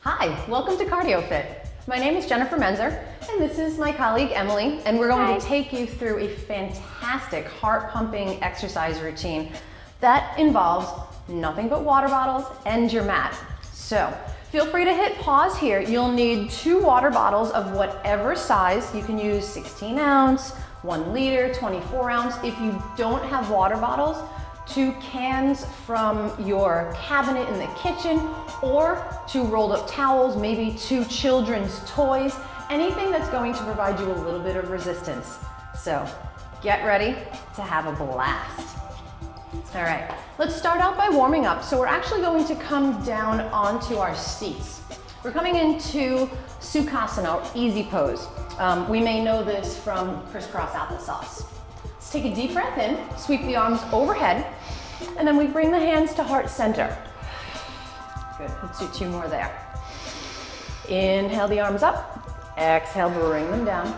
Hi, welcome to CardiYoFit. My name is Jennifer Menzer, and this is my colleague Emily, and we're going to take you through a fantastic heart-pumping exercise routine that involves nothing but water bottles and your mat. So, feel free to hit pause here. You'll need 2 water bottles of whatever size. You can use 16 ounce, 1 liter, 24 ounce. If you don't have water bottles, 2 cans from your cabinet in the kitchen, or 2 rolled up towels, maybe 2 children's toys, anything that's going to provide you a little bit of resistance. So get ready to have a blast. All right, let's start out by warming up. So we're actually going to come down onto our seats. We're coming into Sukhasana, or easy pose. We may know this from crisscross applesauce. Let's take a deep breath in, sweep the arms overhead, and then we bring the hands to heart center. Good, let's do 2 more there. Inhale the arms up, exhale, bring them down.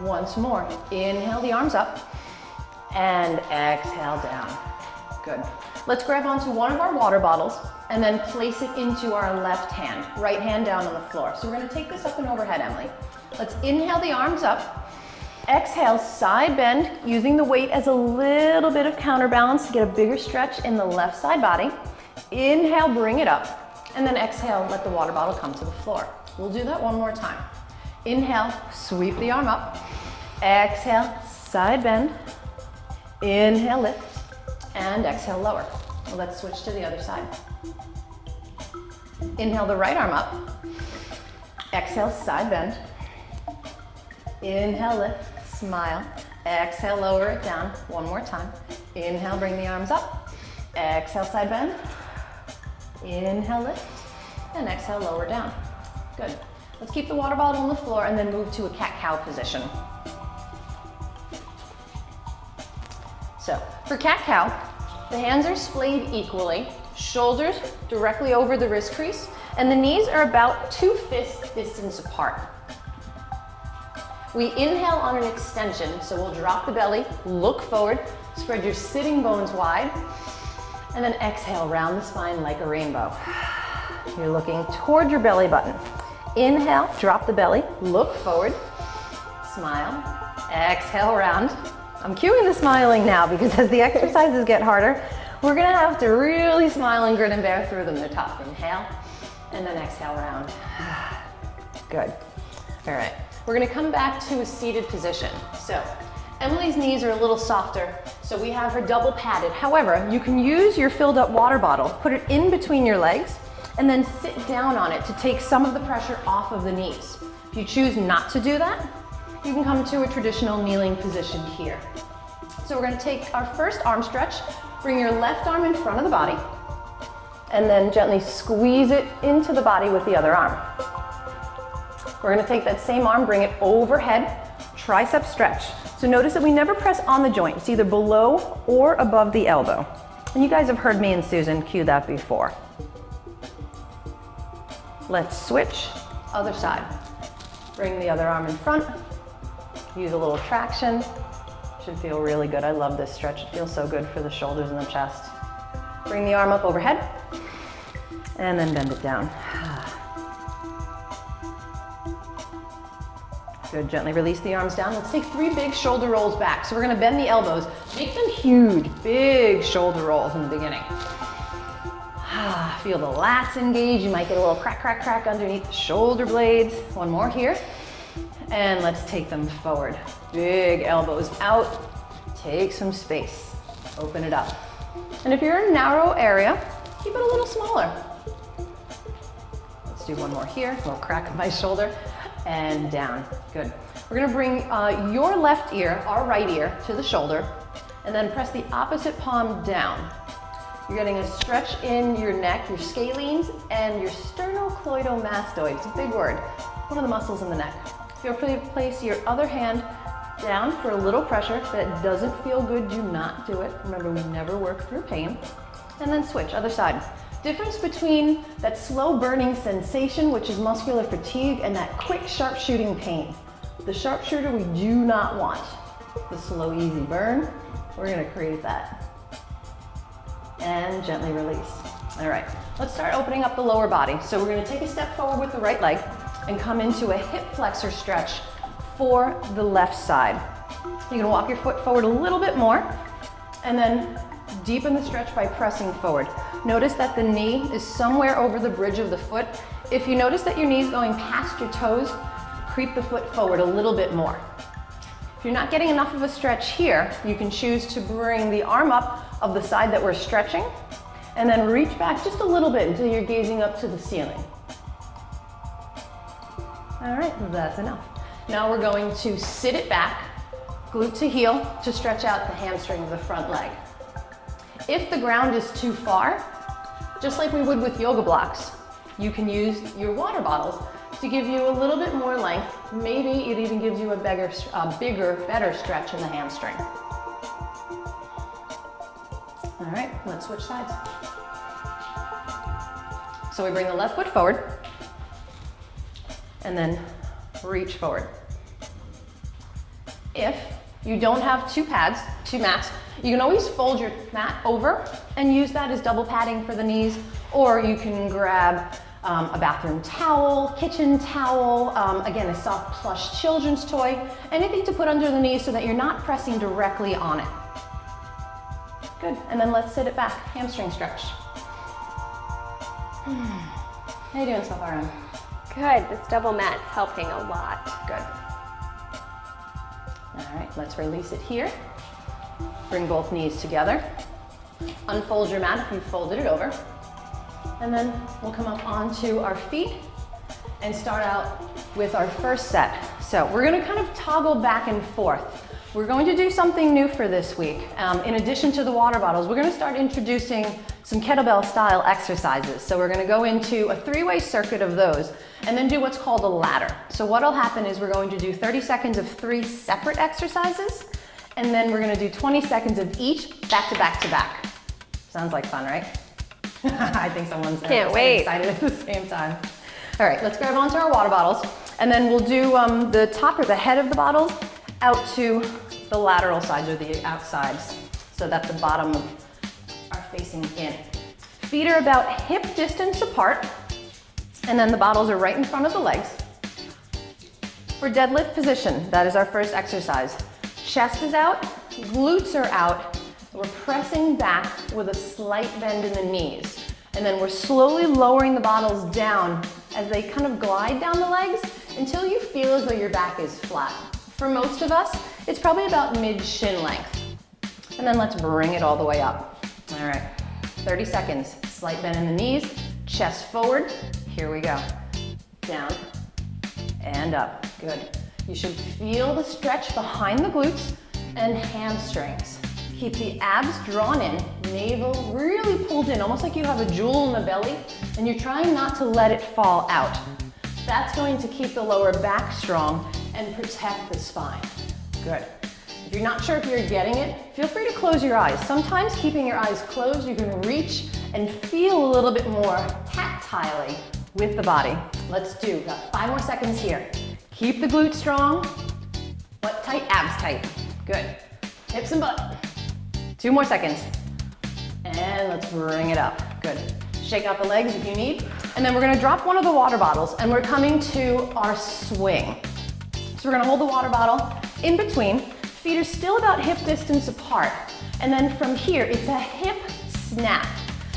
Once more, inhale the arms up, and exhale down. Good. Let's grab onto one of our water bottles and then place it into our left hand, right hand down on the floor. So we're gonna take this up and overhead, Emily. Let's inhale the arms up, exhale, side bend, using the weight as a little bit of counterbalance to get a bigger stretch in the left side body. Inhale, bring it up, and then exhale, let the water bottle come to the floor. We'll do that one more time. Inhale, sweep the arm up. Exhale, side bend. Inhale, lift, and exhale, lower. Well, let's switch to the other side. Inhale the right arm up. Exhale, side bend. Inhale, lift, smile. Exhale, lower it down. One more time. Inhale, bring the arms up. Exhale, side bend. Inhale, lift, and exhale, lower down. Good. Let's keep the water bottle on the floor and then move to a cat-cow position. So, for cat-cow, the hands are splayed equally, shoulders directly over the wrist crease, and the knees are about 2 fist distance apart. We inhale on an extension, so we'll drop the belly, look forward, spread your sitting bones wide, and then exhale, round the spine like a rainbow. You're looking toward your belly button. Inhale, drop the belly, look forward, smile, exhale, round. I'm cueing the smiling now because as the exercises get harder, we're gonna have to really smile and grin and bear through them. They're tough. Inhale, and then exhale, round. Good. All right. We're gonna come back to a seated position. So, Emily's knees are a little softer, so we have her double padded. However, you can use your filled up water bottle, put it in between your legs, and then sit down on it to take some of the pressure off of the knees. If you choose not to do that, you can come to a traditional kneeling position here. So we're gonna take our first arm stretch, bring your left arm in front of the body, and then gently squeeze it into the body with the other arm. We're gonna take that same arm, bring it overhead, tricep stretch. So notice that we never press on the joint. It's either below or above the elbow. And you guys have heard me and Susan cue that before. Let's switch, other side. Bring the other arm in front, use a little traction. Should feel really good. I love this stretch. It feels so good for the shoulders and the chest. Bring the arm up overhead, and then bend it down. Good, gently release the arms down. Let's take 3 big shoulder rolls back. So we're gonna bend the elbows, make them huge, big shoulder rolls in the beginning. Feel the lats engage. You might get a little crack, crack, crack underneath the shoulder blades. One more here. And let's take them forward. Big elbows out. Take some space. Open it up. And if you're in a narrow area, keep it a little smaller. Let's do one more here. A little crack of my shoulder. And down. Good. We're gonna bring your left ear, our right ear, to the shoulder, and then press the opposite palm down. You're getting a stretch in your neck, your scalenes, and your sternocleidomastoid. It's a big word. One of the muscles in the neck. Feel free to place your other hand down for a little pressure. If that doesn't feel good, do not do it. Remember, we never work through pain. And then switch, other side. Difference between that slow burning sensation, which is muscular fatigue, and that quick sharp shooting pain. The sharpshooter we do not want. The slow, easy burn, we're gonna create that. And gently release. All right, let's start opening up the lower body. So we're gonna take a step forward with the right leg and come into a hip flexor stretch for the left side. You're gonna walk your foot forward a little bit more and then deepen the stretch by pressing forward. Notice that the knee is somewhere over the bridge of the foot. If you notice that your knee's going past your toes, creep the foot forward a little bit more. If you're not getting enough of a stretch here, you can choose to bring the arm up of the side that we're stretching and then reach back just a little bit until you're gazing up to the ceiling. All right, that's enough. Now we're going to sit it back, glute to heel, to stretch out the hamstring of the front leg. If the ground is too far, just like we would with yoga blocks, you can use your water bottles to give you a little bit more length. Maybe it even gives you a better stretch in the hamstring. All right, let's switch sides. So we bring the left foot forward and then reach forward. If you don't have two mats, you can always fold your mat over and use that as double padding for the knees, or you can grab a bathroom towel, kitchen towel, again, a soft plush children's toy, anything to put under the knees so that you're not pressing directly on it. Good, and then let's sit it back, hamstring stretch. How you doing so far, Em? Good, this double mat's helping a lot. Good. All right, let's release it here. Bring both knees together. Unfold your mat if you've folded it over. And then we'll come up onto our feet and start out with our first set. So we're gonna kind of toggle back and forth. We're going to do something new for this week. In addition to the water bottles, we're gonna start introducing some kettlebell style exercises. So we're gonna go into a three-way circuit of those and then do what's called a ladder. So what'll happen is we're going to do 30 seconds of 3 separate exercises, and then we're gonna do 20 seconds of each back to back to back. Sounds like fun, right? I think someone's excited at the same time. All right, let's grab onto our water bottles, and then we'll do the top or the head of the bottles out to the lateral sides or the outsides so that the bottom are facing in. Feet are about hip distance apart, and then the bottles are right in front of the legs. For deadlift position, that is our first exercise. Chest is out, glutes are out. We're pressing back with a slight bend in the knees. And then we're slowly lowering the bottles down as they kind of glide down the legs until you feel as though your back is flat. For most of us, it's probably about mid-shin length. And then let's bring it all the way up. All right, 30 seconds. Slight bend in the knees, chest forward. Here we go. Down and up. Good. You should feel the stretch behind the glutes and hamstrings. Keep the abs drawn in, navel really pulled in, almost like you have a jewel in the belly, and you're trying not to let it fall out. That's going to keep the lower back strong and protect the spine. Good. If you're not sure if you're getting it, feel free to close your eyes. Sometimes keeping your eyes closed, you can reach and feel a little bit more tactilely with the body. Let's do, got 5 more seconds here. Keep the glutes strong, butt tight, abs tight. Good. Hips and butt. 2 more seconds. And let's bring it up. Good. Shake out the legs if you need. And then we're gonna drop one of the water bottles and we're coming to our swing. So we're gonna hold the water bottle in between. Feet are still about hip distance apart. And then from here, it's a hip snap.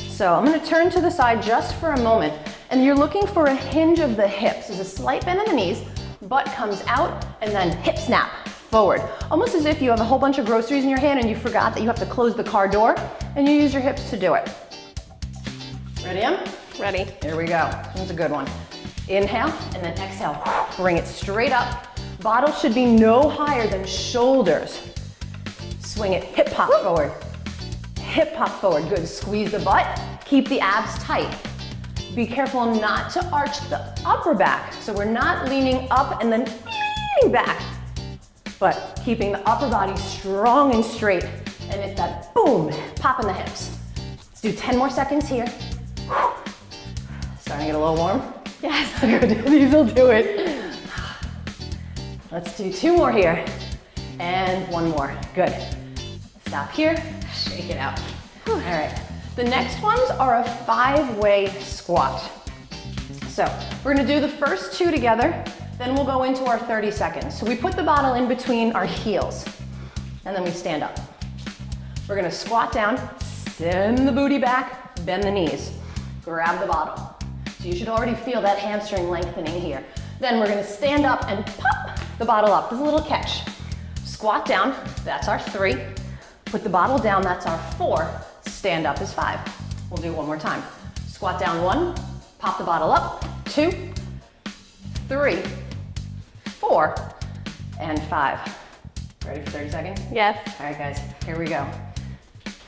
So I'm gonna turn to the side just for a moment. And you're looking for a hinge of the hips. There's a slight bend in the knees, butt comes out, and then hip snap. Forward. Almost as if you have a whole bunch of groceries in your hand and you forgot that you have to close the car door and you use your hips to do it. Ready, Em? Ready. Here we go. That's a good one. Inhale and then exhale. Bring it straight up. Bottle should be no higher than shoulders. Swing it. Hip hop forward. Hip hop forward. Good. Squeeze the butt. Keep the abs tight. Be careful not to arch the upper back. So we're not leaning up and then leaning back, but keeping the upper body strong and straight. And it's that boom, pop in the hips. Let's do 10 more seconds here. Starting to get a little warm? Yes, good. These will do it. Let's do 2 more here. And 1 more. Good. Stop here, shake it out. All right. The next ones are a 5-way squat. So we're gonna do the first 2 together, then we'll go into our 30 seconds. So we put the bottle in between our heels, and then we stand up. We're gonna squat down, send the booty back, bend the knees, grab the bottle. So you should already feel that hamstring lengthening here. Then we're gonna stand up and pop the bottle up. There's a little catch. Squat down, that's our 3. Put the bottle down, that's our 4. Stand up is 5. We'll do it one more time. Squat down 1, pop the bottle up, 2, 3, 4, and 5. Ready for 30 seconds? Yes. All right, guys, here we go.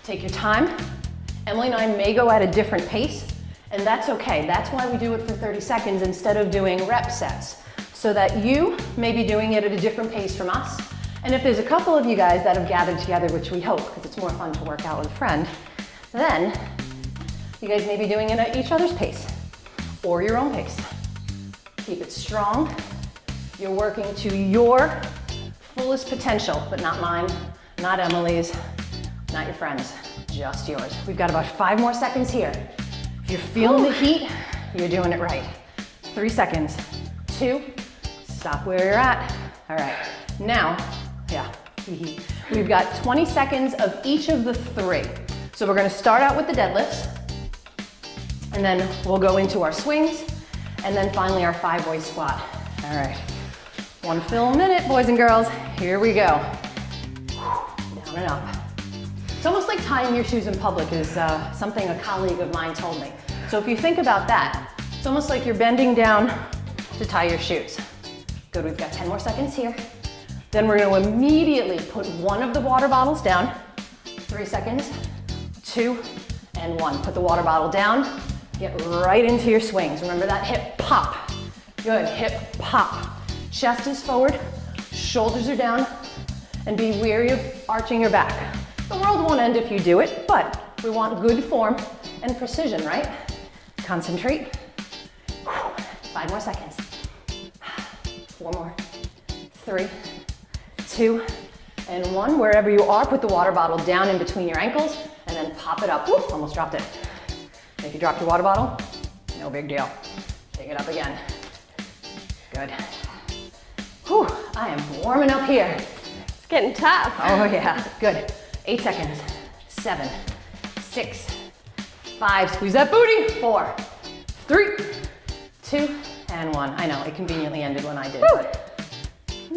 Take your time. Emily and I may go at a different pace, and that's okay. That's why we do it for 30 seconds instead of doing rep sets, so that you may be doing it at a different pace from us. And if there's a couple of you guys that have gathered together, which we hope, because it's more fun to work out with a friend, then you guys may be doing it at each other's pace or your own pace. Keep it strong. You're working to your fullest potential, but not mine, not Emily's, not your friends, just yours. We've got about 5 more seconds here. If you're feeling the heat, you're doing it right. 3 seconds, 2, stop where you're at. All right, now, we've got 20 seconds of each of the 3. So we're gonna start out with the deadlifts, and then we'll go into our swings, and then finally our 5-way squat. All right, 1 full minute, boys and girls. Here we go. Down and up. It's almost like tying your shoes in public is something a colleague of mine told me. So if you think about that, it's almost like you're bending down to tie your shoes. Good, we've got 10 more seconds here. Then we're gonna immediately put 1 of the water bottles down. 3 seconds, 2, and 1. Put the water bottle down, get right into your swings. Remember that hip pop. Good, hip pop. Chest is forward, shoulders are down, and be wary of arching your back. The world won't end if you do it, but we want good form and precision, right? Concentrate. 5 more seconds. 4 more. 3, 2, and 1. Wherever you are, put the water bottle down in between your ankles and then pop it up. Whoop, almost dropped it. If you dropped your water bottle, no big deal. Pick it up again. Good. Whew, I am warming up here. It's getting tough. Oh yeah, good. 8 seconds. 7, 6, 5. Squeeze that booty. 4, 3, 2, and 1. I know, it conveniently ended when I did, but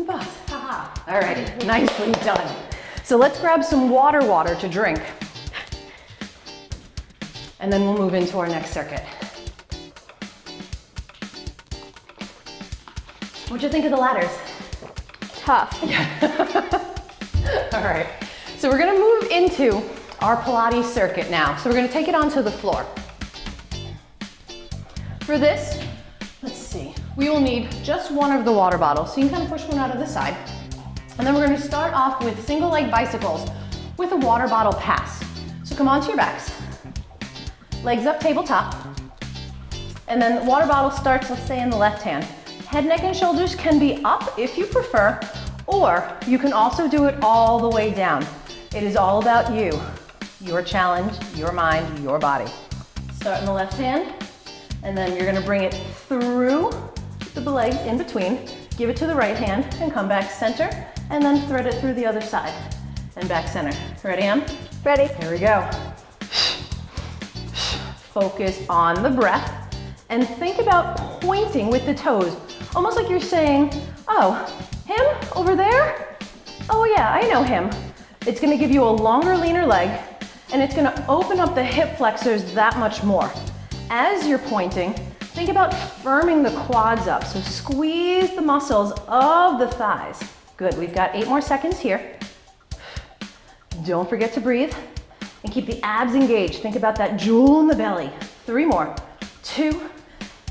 boss, haha. All right, nicely done. So let's grab some water to drink. And then we'll move into our next circuit. What'd you think of the ladders? Tough. All right, so we're gonna move into our Pilates circuit now. So we're gonna take it onto the floor. For this, let's see, we will need just 1 of the water bottles. So you can kind of push one out of the side. And then we're gonna start off with single leg bicycles with a water bottle pass. So come onto your backs, legs up tabletop, and then the water bottle starts, let's say, in the left hand. Head, neck, and shoulders can be up if you prefer, or you can also do it all the way down. It is all about you, your challenge, your mind, your body. Start in the left hand, and then you're gonna bring it through the legs in between, give it to the right hand, and come back center, and then thread it through the other side, and back center. Ready, Em? Ready. Here we go. Focus on the breath, and think about pointing with the toes, almost like you're saying, oh, him over there? Oh yeah, I know him. It's gonna give you a longer, leaner leg, and it's gonna open up the hip flexors that much more. As you're pointing, think about firming the quads up. So squeeze the muscles of the thighs. Good, we've got 8 more seconds here. Don't forget to breathe and keep the abs engaged. Think about that jewel in the belly. 3 more, 2,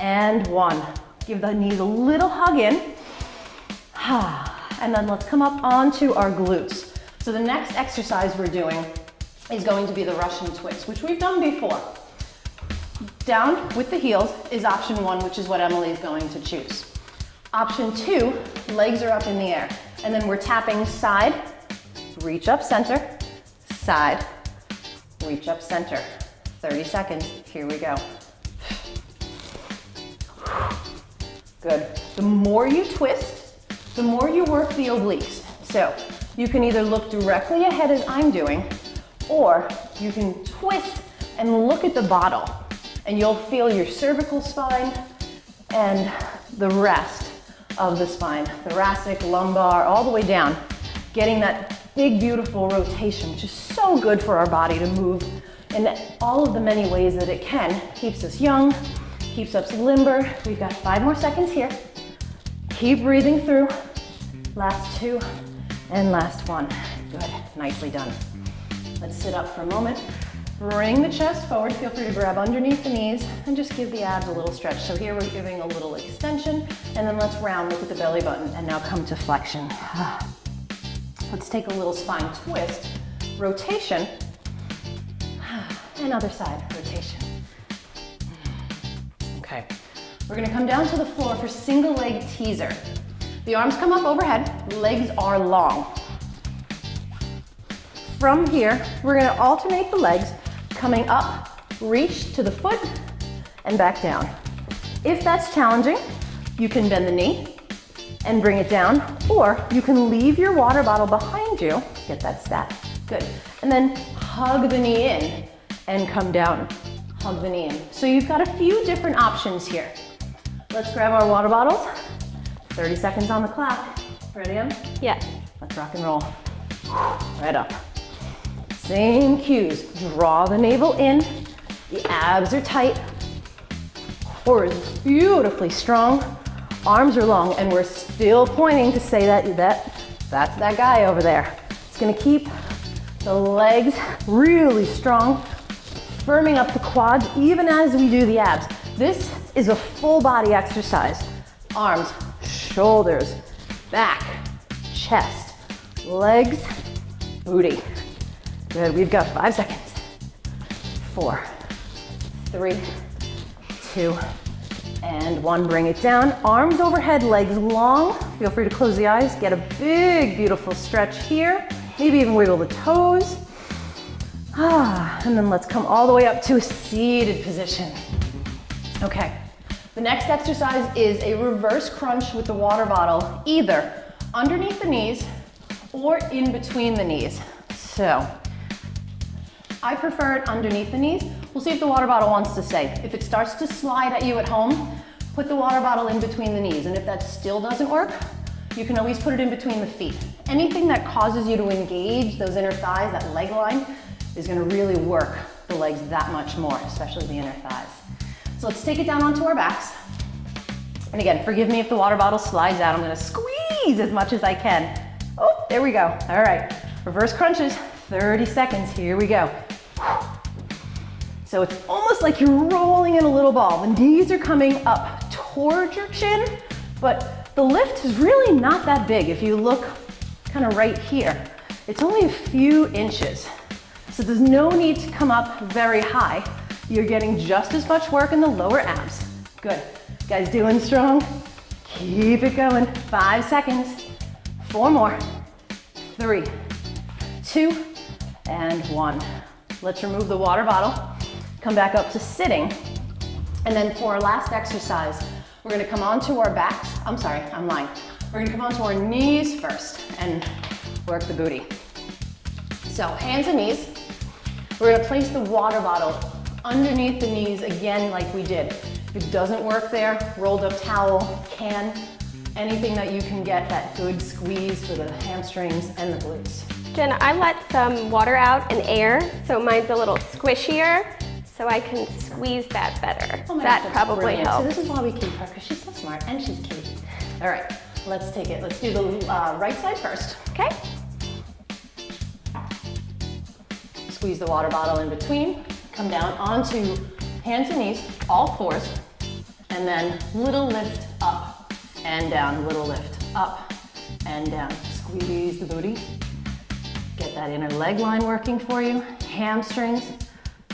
and 1. Give the knees a little hug in. And then let's come up onto our glutes. So the next exercise we're doing is going to be the Russian twist, which we've done before. Down with the heels is option 1, which is what Emily is going to choose. Option 2, legs are up in the air. And then we're tapping side, reach up center, side, reach up center. 30 seconds, here we go. Good. The more you twist, the more you work the obliques. So you can either look directly ahead as I'm doing, or you can twist and look at the bottle, and you'll feel your cervical spine and the rest of the spine, thoracic, lumbar, all the way down, getting that big, beautiful rotation, which is so good for our body to move in all of the many ways that it can. Keeps us young, keeps us limber. We've got 5 more seconds here. Keep breathing through. Last 2 and last 1. Good, nicely done. Let's sit up for a moment. Bring the chest forward. Feel free to grab underneath the knees and just give the abs a little stretch. So here we're giving a little extension, and then let's round, look at the belly button, and now come to flexion. Let's take a little spine twist, rotation, and other side, rotation. Okay, we're gonna come down to the floor for single leg teaser. The arms come up overhead, legs are long. From here, we're gonna alternate the legs, coming up, reach to the foot, and back down. If that's challenging, you can bend the knee and bring it down, or you can leave your water bottle behind you, get that stat, good, and then hug the knee in and come down, hug the knee in. So you've got a few different options here. Let's grab our water bottles, 30 seconds on the clock. Ready, Em? Yes. Let's rock and roll. Right up. Same cues. Draw the navel in. The abs are tight. Core is beautifully strong. Arms are long, and we're still pointing to say that's that guy over there. It's gonna keep the legs really strong, firming up the quads even as we do the abs. This is a full body exercise. Arms, shoulders, back, chest, legs, booty. Good, we've got 5 seconds. 4, 3, 2, and 1. Bring it down. Arms overhead, legs long. Feel free to close the eyes. Get a big, beautiful stretch here. Maybe even wiggle the toes. And then let's come all the way up to a seated position. Okay, the next exercise is a reverse crunch with the water bottle, either underneath the knees or in between the knees. So, I prefer it underneath the knees. We'll see if the water bottle wants to stay. If it starts to slide at you at home, put the water bottle in between the knees. And if that still doesn't work, you can always put it in between the feet. Anything that causes you to engage those inner thighs, that leg line, is gonna really work the legs that much more, especially the inner thighs. So let's take it down onto our backs. And again, forgive me if the water bottle slides out. I'm gonna squeeze as much as I can. Oh, there we go. All right, reverse crunches, 30 seconds, here we go. So it's almost like you're rolling in a little ball. The knees are coming up towards your chin, but the lift is really not that big. If you look kind of right here, it's only a few inches. So there's no need to come up very high. You're getting just as much work in the lower abs. Good. Guys doing strong? Keep it going. 5 seconds. 4 more. 3, 2, and 1. Let's remove the water bottle. Come back up to sitting. And then for our last exercise, we're gonna come onto our backs. I'm sorry, I'm lying. We're gonna come onto our knees first and work the booty. So hands and knees. We're gonna place the water bottle underneath the knees again like we did. If it doesn't work there, rolled up towel, can, anything that you can get that good squeeze for the hamstrings and the glutes. Jen, I let some water out and air, so mine's a little squishier, so I can squeeze that better. Oh my that gosh, probably brilliant. helps. So this is why we keep her, because she's so smart and she's cute. All right, let's take it. Let's do the right side first. Okay. Squeeze the water bottle in between. Come down onto hands and knees, all fours, and then little lift up and down, little lift up and down. Squeeze the booty. Get that inner leg line working for you. Hamstrings,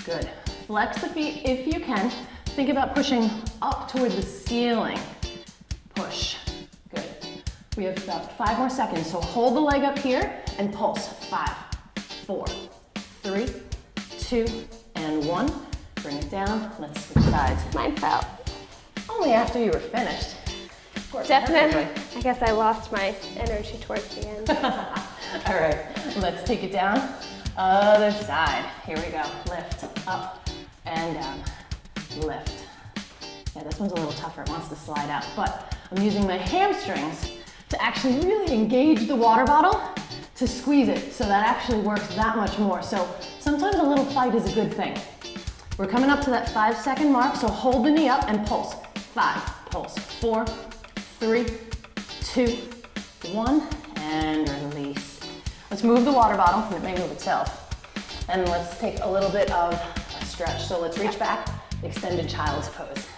good. Flex the feet if you can. Think about pushing up toward the ceiling. Push, good. We have about 5 more seconds, so hold the leg up here and pulse. 5, 4, 3, 2, and 1. Bring it down. Let's switch sides. Mine fell. Only after you were finished. Of course, Definitely. I guess I lost my energy towards the end. All right, let's take it down. Other side. Here we go. Lift, up, and down. Lift. Yeah, this one's a little tougher. It wants to slide out, but I'm using my hamstrings to actually really engage the water bottle to squeeze it, so that actually works that much more. So sometimes a little fight is a good thing. We're coming up to that 5-second mark, so hold the knee up and pulse. 5, pulse. 4, 3, 2, 1, and release. Let's move the water bottle, it may move itself. And let's take a little bit of a stretch. So let's reach back, extended child's pose.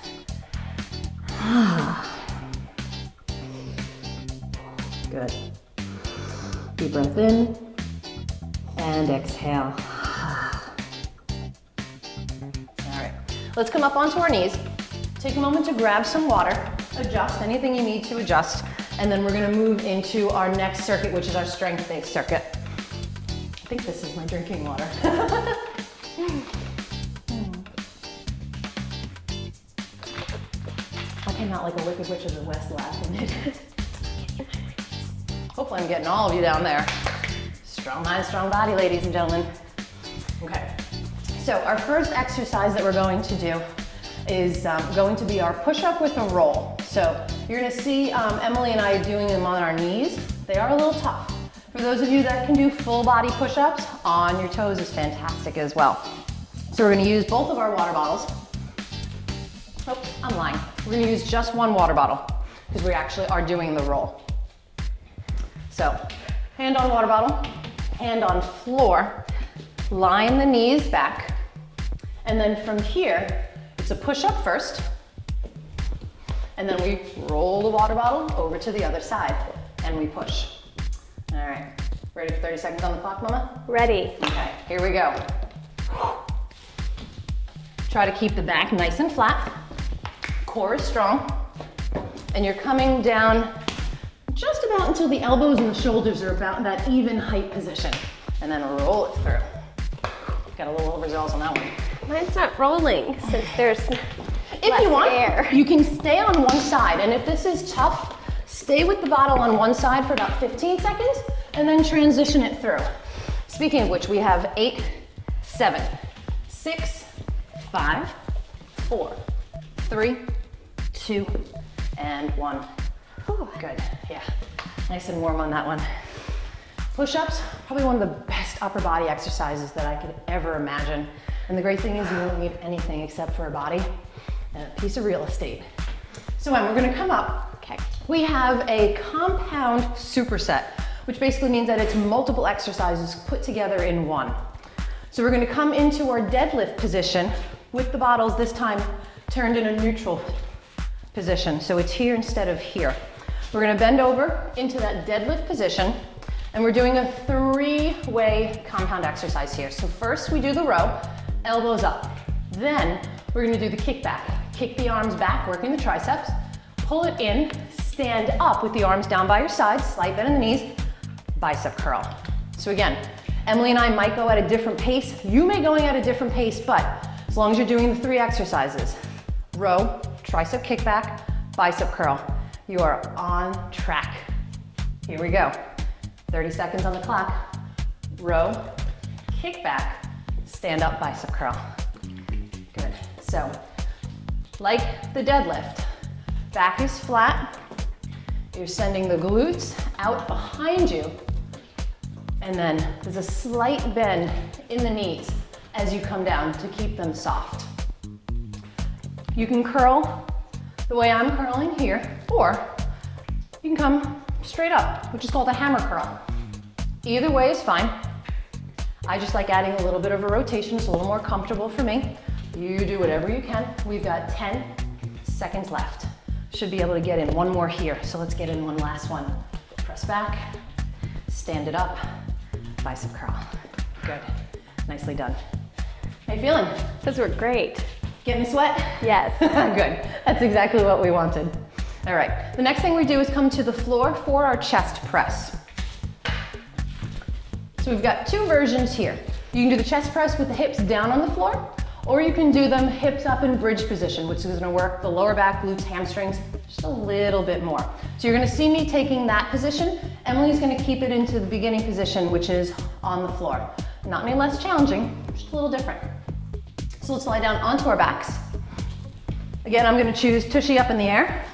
Good. Deep breath in and exhale. All right, let's come up onto our knees. Take a moment to grab some water, adjust anything you need to adjust, and then we're gonna move into our next circuit, which is our strength-based circuit. I think this is my drinking water. I came out like a Wicked Witch of the West laughing at it. Hopefully I'm getting all of you down there. Strong mind, strong body, ladies and gentlemen. Okay, so our first exercise that we're going to do is going to be our push-up with a roll. So you're gonna see Emily and I doing them on our knees. They are a little tough. For those of you that can do full body push-ups, on your toes is fantastic as well. So we're gonna use both of our water bottles. Oh, I'm lying. We're gonna use just one water bottle because we actually are doing the roll. So, hand on water bottle, hand on floor, line the knees back, and then from here, it's a push-up first, and then we roll the water bottle over to the other side, and we push. All right, ready for 30 seconds on the clock, Mama? Ready. Okay, here we go. Try to keep the back nice and flat, core is strong, and you're coming down just about until the elbows and the shoulders are about that even height position, and then roll it through. Got a little overzealous on that one. Mine's not rolling since there's If you want, air. you can stay on one side, and if this is tough, stay with the bottle on one side for about 15 seconds, and then transition it through. Speaking of which, we have 8, 7, 6, 5, 4, 3, 2, and 1. Ooh, good, yeah. Nice and warm on that one. Push-ups, probably one of the best upper body exercises that I could ever imagine. And the great thing is you don't need anything except for a body and a piece of real estate. So we're gonna come up. Okay. We have a compound superset, which basically means that it's multiple exercises put together in one. So we're gonna come into our deadlift position with the bottles this time turned in a neutral position. So it's here instead of here. We're gonna bend over into that deadlift position, and we're doing a 3-way compound exercise here. So first we do the row, elbows up. Then we're gonna do the kickback. Kick the arms back, working the triceps, pull it in, stand up with the arms down by your sides, slight bend in the knees, bicep curl. So again, Emily and I might go at a different pace. You may going at a different pace, but as long as you're doing the 3 exercises, row, tricep kickback, bicep curl, you are on track. Here we go. 30 seconds on the clock. Row, kick back, stand up, bicep curl. Good. So, like the deadlift, back is flat. You're sending the glutes out behind you. And then there's a slight bend in the knees as you come down to keep them soft. You can curl the way I'm curling here, or you can come straight up, which is called a hammer curl. Either way is fine. I just like adding a little bit of a rotation. It's a little more comfortable for me. You do whatever you can. We've got 10 seconds left. Should be able to get in one more here. So let's get in one last one. Press back, stand it up, bicep curl. Good, nicely done. How you feeling? Those were great. Getting a sweat? Yes. Good, that's exactly what we wanted. All right, the next thing we do is come to the floor for our chest press. So we've got 2 versions here. You can do the chest press with the hips down on the floor, Or you can do them hips up in bridge position, which is gonna work the lower back, glutes, hamstrings, just a little bit more. So you're gonna see me taking that position. Emily's gonna keep it into the beginning position, which is on the floor. Not any less challenging, just a little different. So let's lie down onto our backs. Again, I'm gonna choose tushy up in the air.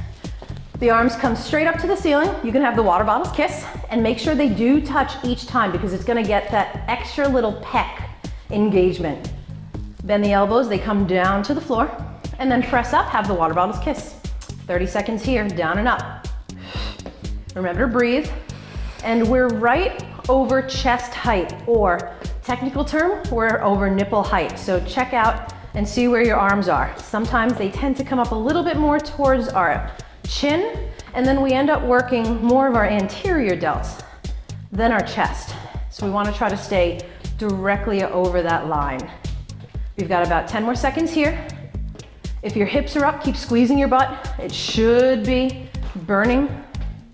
The arms come straight up to the ceiling. You can have the water bottles kiss, and make sure they do touch each time because it's gonna get that extra little peck engagement. Bend the elbows, they come down to the floor, and then press up, have the water bottles kiss. 30 seconds here, down and up. Remember to breathe. And we're right over chest height, or technical term, we're over nipple height. So check out and see where your arms are. Sometimes they tend to come up a little bit more towards our chin, and then we end up working more of our anterior delts than our chest. So we want to try to stay directly over that line. We've got about 10 more seconds here. If your hips are up, keep squeezing your butt. It should be burning.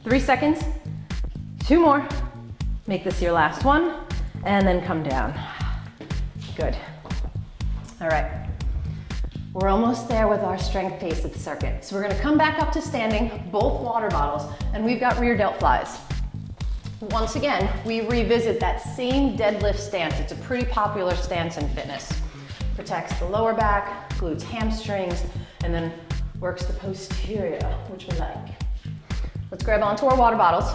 3 seconds, 2 more. Make this your last one, and then come down. Good. All right. We're almost there with our strength pace of the circuit. So we're gonna come back up to standing, both water bottles, and we've got rear delt flies. Once again, we revisit that same deadlift stance. It's a pretty popular stance in fitness. Protects the lower back, glutes, hamstrings, and then works the posterior, which we like. Let's grab onto our water bottles.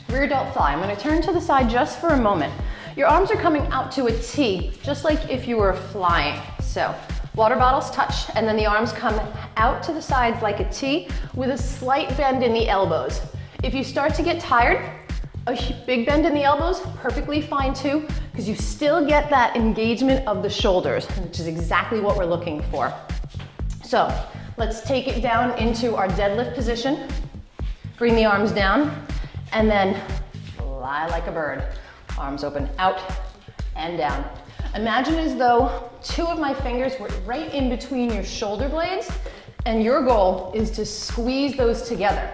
Rear delt fly. I'm gonna turn to the side just for a moment. Your arms are coming out to a T, just like if you were flying. So, water bottles touch, and then the arms come out to the sides like a T with a slight bend in the elbows. If you start to get tired, a big bend in the elbows, perfectly fine too, because you still get that engagement of the shoulders, which is exactly what we're looking for. So let's take it down into our deadlift position. Bring the arms down, and then fly like a bird. Arms open out and down. Imagine as though 2 of my fingers were right in between your shoulder blades, and your goal is to squeeze those together.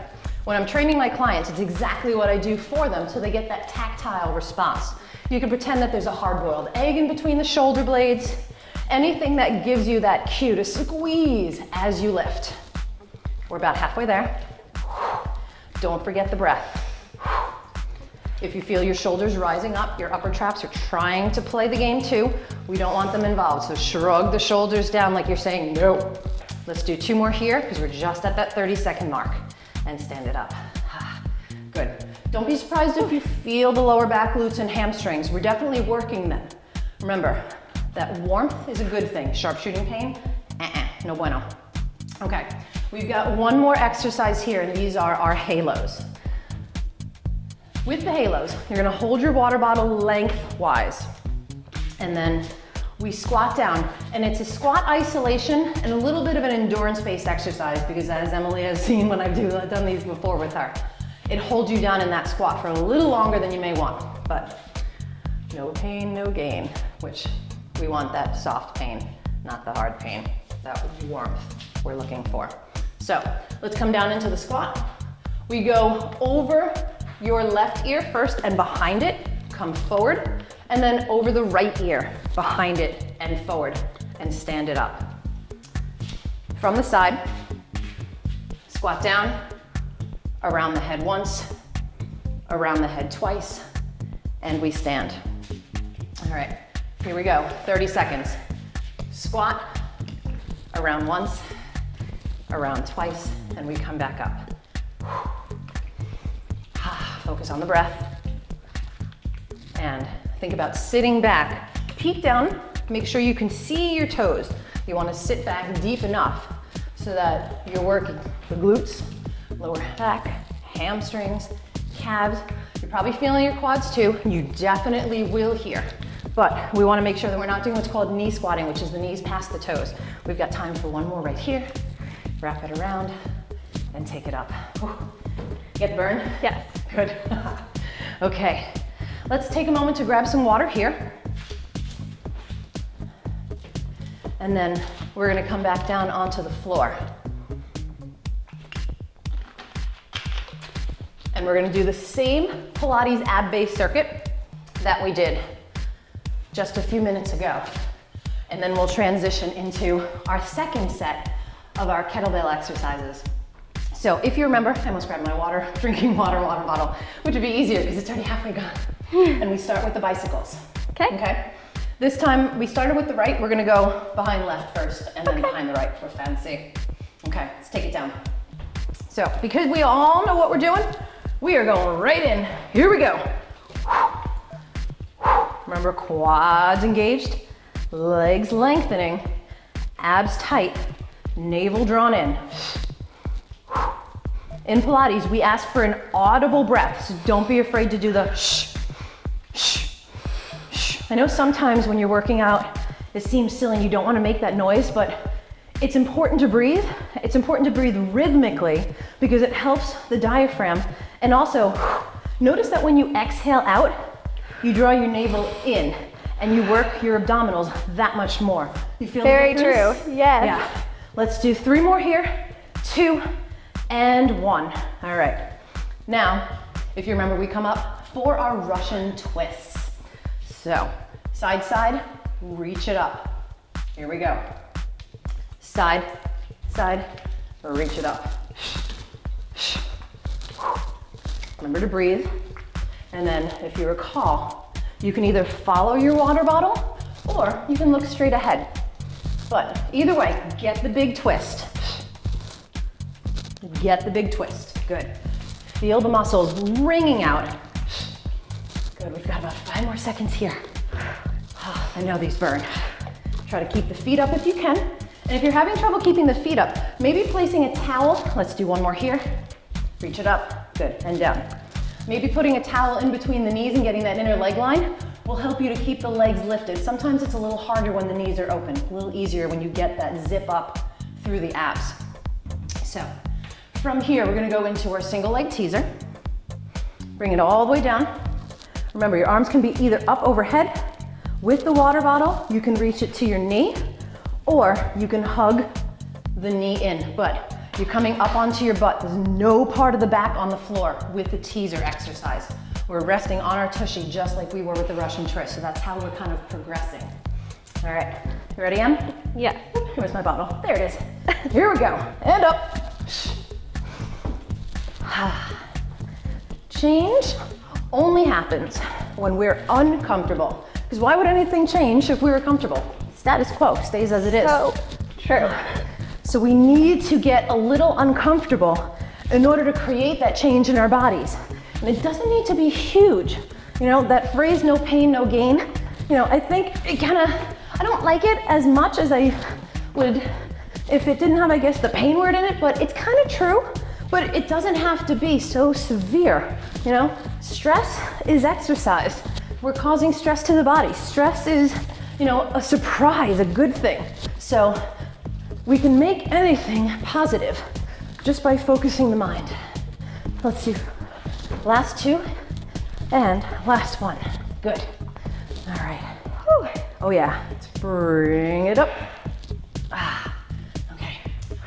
When I'm training my clients, it's exactly what I do for them so they get that tactile response. You can pretend that there's a hard-boiled egg in between the shoulder blades, anything that gives you that cue to squeeze as you lift. We're about halfway there. Don't forget the breath. If you feel your shoulders rising up, your upper traps are trying to play the game too. We don't want them involved, so shrug the shoulders down like you're saying no. Let's do 2 more here because we're just at that 30-second mark. And stand it up. Good. Don't be surprised if you feel the lower back, glutes, and hamstrings. We're definitely working them. Remember, that warmth is a good thing. Sharpshooting pain, no bueno. Okay, we've got 1 more exercise here, and these are our halos. With the halos, you're gonna hold your water bottle lengthwise, and then we squat down, and it's a squat isolation and a little bit of an endurance-based exercise because as Emily has seen when I've done these before with her, it holds you down in that squat for a little longer than you may want, but no pain, no gain, which we want that soft pain, not the hard pain. That warmth we're looking for. So let's come down into the squat. We go over your left ear first and behind it, come forward, and then over the right ear, behind it and forward, and stand it up. From the side, squat down, around the head once, around the head twice, and we stand. All right, here we go, 30 seconds. Squat, around once, around twice, and we come back up. Focus on the breath. And think about sitting back. Peek down, make sure you can see your toes. You want to sit back deep enough so that you're working the glutes, lower back, hamstrings, calves. You're probably feeling your quads too. You definitely will here. But we want to make sure that we're not doing what's called knee squatting, which is the knees past the toes. We've got time for 1 more right here. Wrap it around and take it up. Get the burn? Yes. Good. Okay. Let's take a moment to grab some water here. And then we're gonna come back down onto the floor. And we're gonna do the same Pilates ab-based circuit that we did just a few minutes ago. and then we'll transition into our second set of our kettlebell exercises. So if you remember, I almost grabbed my water, drinking water bottle, which would be easier because it's already halfway gone. And we start with the bicycles. Okay. This time we started with the right, we're gonna go behind left first and then behind the right for fancy. Okay, let's take it down. So because we all know what we're doing, we are going right in. Here we go. Remember, quads engaged, legs lengthening, abs tight, navel drawn in. In Pilates, we ask for an audible breath, so don't be afraid to do the shh, shh, shh. I know sometimes when you're working out, it seems silly and you don't want to make that noise, but it's important to breathe. It's important to breathe rhythmically because it helps the diaphragm. And also, notice that when you exhale out, you draw your navel in and you work your abdominals that much more. You feel very true, yes. Yeah. Let's do 3 more here, 2, and 1. All right. Now, if you remember, we come up for our Russian twists. So, side, side, reach it up. Here we go. Side, side, reach it up. Remember to breathe. And then, if you recall, you can either follow your water bottle or you can look straight ahead. But either way, get the big twist. Get the big twist. Good. Feel the muscles wringing out. Good. We've got about 5 more seconds here. I know these burn. Try to keep the feet up if you can. And if you're having trouble keeping the feet up, maybe placing a towel. Let's do 1 more here. Reach it up. Good. And down. Maybe putting a towel in between the knees and getting that inner leg line will help you to keep the legs lifted. Sometimes it's a little harder when the knees are open, a little easier when you get that zip up through the abs. So from here, we're gonna go into our single leg teaser. Bring it all the way down. Remember, your arms can be either up overhead. With the water bottle, you can reach it to your knee, or you can hug the knee in, but you're coming up onto your butt. There's no part of the back on the floor with the teaser exercise. We're resting on our tushy just like we were with the Russian twist. So that's how we're kind of progressing. All right, you ready, Em? Yeah. Where's my bottle? There it is. Here we go, and up. Change only happens when we're uncomfortable. Because why would anything change if we were comfortable? Status quo stays as it is. So true. So we need to get a little uncomfortable in order to create that change in our bodies. And it doesn't need to be huge. You know, that phrase, no pain, no gain, you know, I think it kind of, I don't like it as much as I would if it didn't have, I guess, the pain word in it, but it's kind of true, but it doesn't have to be so severe. You know, stress is exercise. We're causing stress to the body. Stress is, you know, a surprise, a good thing. So we can make anything positive just by focusing the mind. Let's do last 2 and last 1. Good. All right. Whew. Oh yeah, let's bring it up. Okay.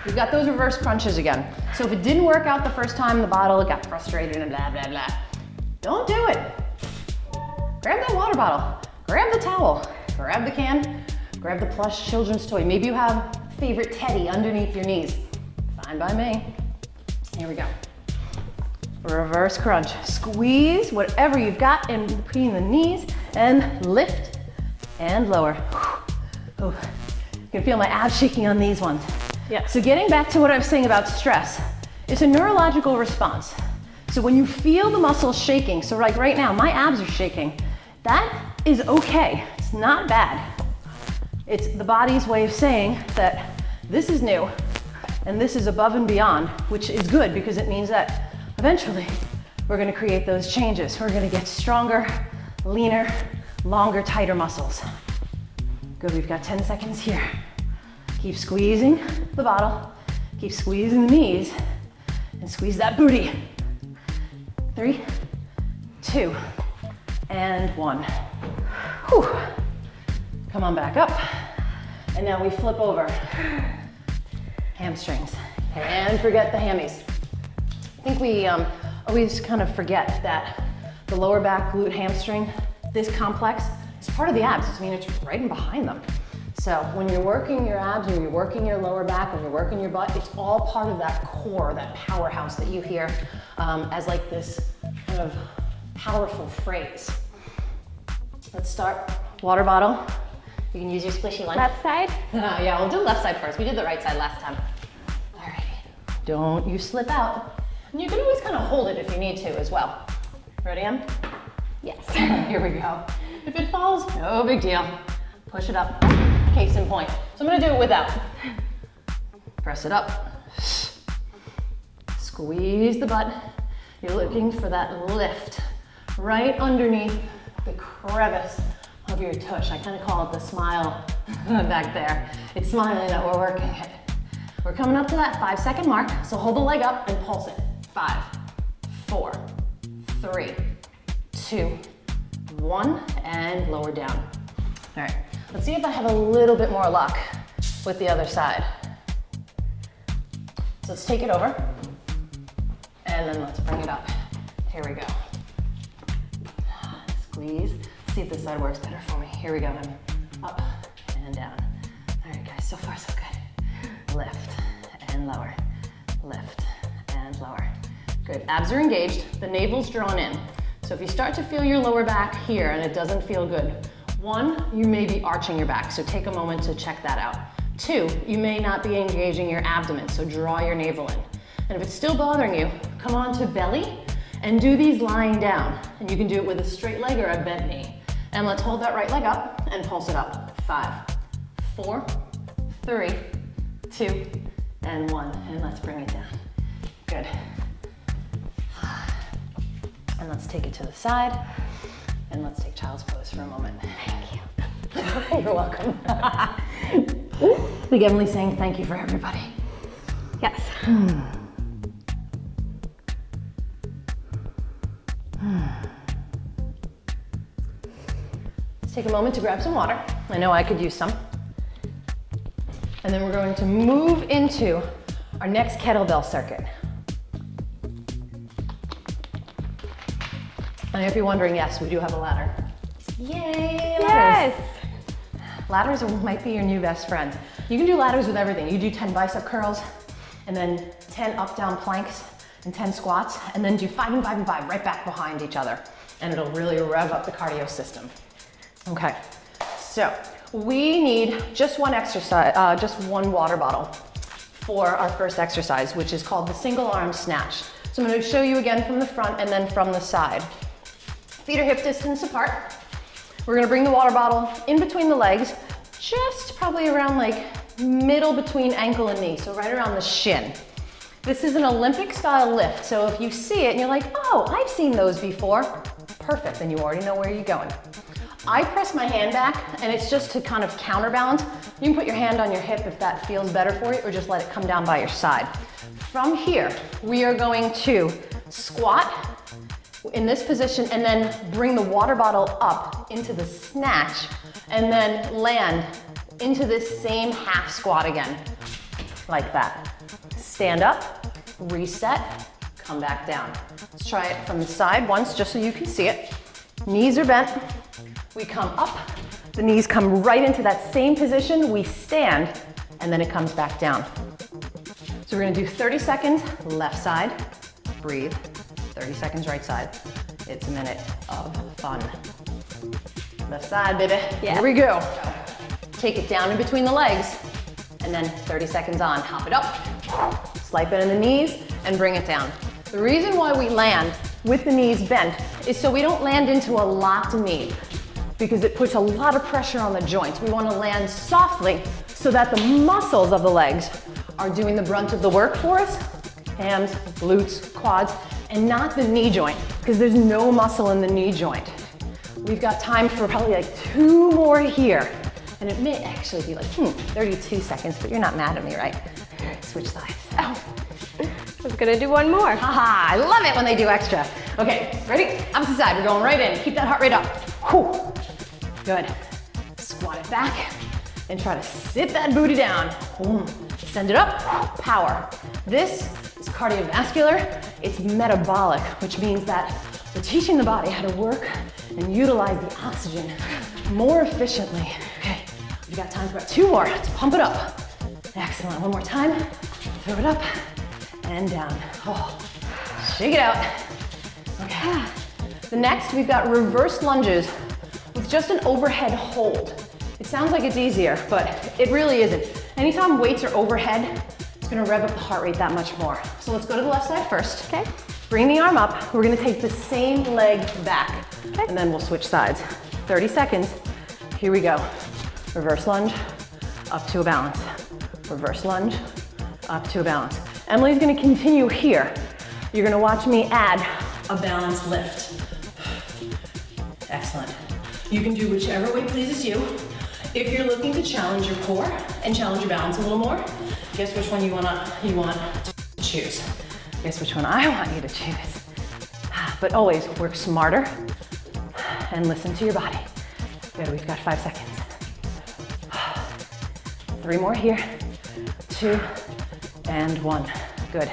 We've got those reverse crunches again. So if it didn't work out the first time, the bottle got frustrated and blah, blah, blah. Don't do it. Grab that water bottle, grab the towel, grab the can, grab the plush children's toy. Maybe you have favorite teddy underneath your knees. Fine by me. Here we go. Reverse crunch. Squeeze whatever you've got in between the knees and lift and lower. Oh, you can feel my abs shaking on these ones. Yeah. So getting back to what I was saying about stress, it's a neurological response. So when you feel the muscles shaking, so like right now, my abs are shaking, that is okay. It's not bad. It's the body's way of saying that this is new and this is above and beyond, which is good because it means that eventually we're gonna create those changes. We're gonna get stronger, leaner, longer, tighter muscles. Good, we've got 10 seconds here. Keep squeezing the bottle, keep squeezing the knees, and squeeze that booty. 3, 2, and 1. Whew. Come on back up. And now we flip over. Hamstrings. And forget the hammies. I think we always kind of forget that the lower back, glute, hamstring, this complex is part of the abs. I mean, it's right in behind them. So when you're working your abs, when you're working your lower back, when you're working your butt, it's all part of that core, that powerhouse that you hear as like this kind of powerful phrase. Let's start. Water bottle. You can use your squishy one. Left side? Yeah, we'll do left side first. We did the right side last time. All right. Don't you slip out. And you can always kind of hold it if you need to as well. Ready, Em? Yes. Here we go. If it falls, no big deal. Push it up. Case in point. So I'm gonna do it without. Press it up. Squeeze the butt. You're looking for that lift right underneath the crevice of your tush. I kind of call it the smile back there. It's smiling that we're working it. We're coming up to that 5-second mark, so hold the leg up and pulse it. 5, 4, 3, 2, 1, and lower down. All right, let's see if I have a little bit more luck with the other side. So let's take it over, and then let's bring it up. Here we go. Squeeze. See if this side works better for me. Here we go. Up and down. All right, guys, so far so good. Lift and lower. Lift and lower. Good. Abs are engaged. The navel's drawn in. So if you start to feel your lower back here and it doesn't feel good, 1, you may be arching your back, so take a moment to check that out. 2, you may not be engaging your abdomen, so draw your navel in. And if it's still bothering you, come on to belly and do these lying down. And you can do it with a straight leg or a bent knee. And let's hold that right leg up and pulse it up. 5, 4, 3, 2, and 1. And let's bring it down. Good. And let's take it to the side. And let's take child's pose for a moment. Thank you. You're welcome. I think Emily's saying thank you for everybody. Yes. Let's take a moment to grab some water. I know I could use some. And then we're going to move into our next kettlebell circuit. And if you're wondering, yes, we do have a ladder. Yay, ladders. Yes. Ladders might be your new best friend. You can do ladders with everything. You do 10 bicep curls, and then 10 up-down planks, and 10 squats, and then do 5 and 5 and 5 right back behind each other. And it'll really rev up the cardio system. Okay, so we need just one exercise, just one water bottle for our first exercise, which is called the Single Arm Snatch. So I'm going to show you again from the front and then from the side. Feet are hip distance apart. We're going to bring the water bottle in between the legs, just probably around like middle between ankle and knee, so right around the shin. This is an Olympic style lift, so if you see it and you're like, oh, I've seen those before, perfect, then you already know where you're going. I press my hand back, and it's just to kind of counterbalance. You can put your hand on your hip if that feels better for you, or just let it come down by your side. From here, we are going to squat in this position and then bring the water bottle up into the snatch and then land into this same half squat again, like that. Stand up, reset, come back down. Let's try it from the side once just so you can see it. Knees are bent. We come up, the knees come right into that same position, we stand, and then it comes back down. So we're gonna do 30 seconds, left side, breathe, 30 seconds, right side. It's a minute of fun. Left side, baby. Yeah. Here we go. Take it down in between the legs, and then 30 seconds on, hop it up, slipe it in the knees, and bring it down. The reason why we land with the knees bent is so we don't land into a locked knee, because it puts a lot of pressure on the joints. We want to land softly so that the muscles of the legs are doing the brunt of the work for us, hams, glutes, quads, and not the knee joint, because there's no muscle in the knee joint. We've got time for probably like 2 more here, and it may actually be like 32 seconds, but you're not mad at me, right? Switch sides. Oh. I was gonna do one more. Haha, I love it when they do extra. Okay, ready? Opposite side, we're going right in. Keep that heart rate up. Whew. Good. Squat it back and try to sit that booty down. Send it up, power. This is cardiovascular, it's metabolic, which means that we're teaching the body how to work and utilize the oxygen more efficiently. Okay, You got time for about 2 more. Let's pump it up. Excellent. One more time. Throw it up and down. Oh, shake it out. Okay. The next, we've got reverse lunges with just an overhead hold. It sounds like it's easier, but it really isn't. Anytime weights are overhead, it's gonna rev up the heart rate that much more. So let's go to the left side first. Okay. Bring the arm up. We're gonna take the same leg back, Okay. and then we'll switch sides. 30 seconds. Here we go. Reverse lunge, up to a balance. Reverse lunge, up to a balance. Emily's gonna continue here. You're gonna watch me add a balanced lift. Excellent. You can do whichever way pleases you. If you're looking to challenge your core and challenge your balance a little more, guess which one you want to choose. Guess which one I want you to choose. But always work smarter and listen to your body. Good, we've got 5 seconds. 3 more here. 2 and 1. Good.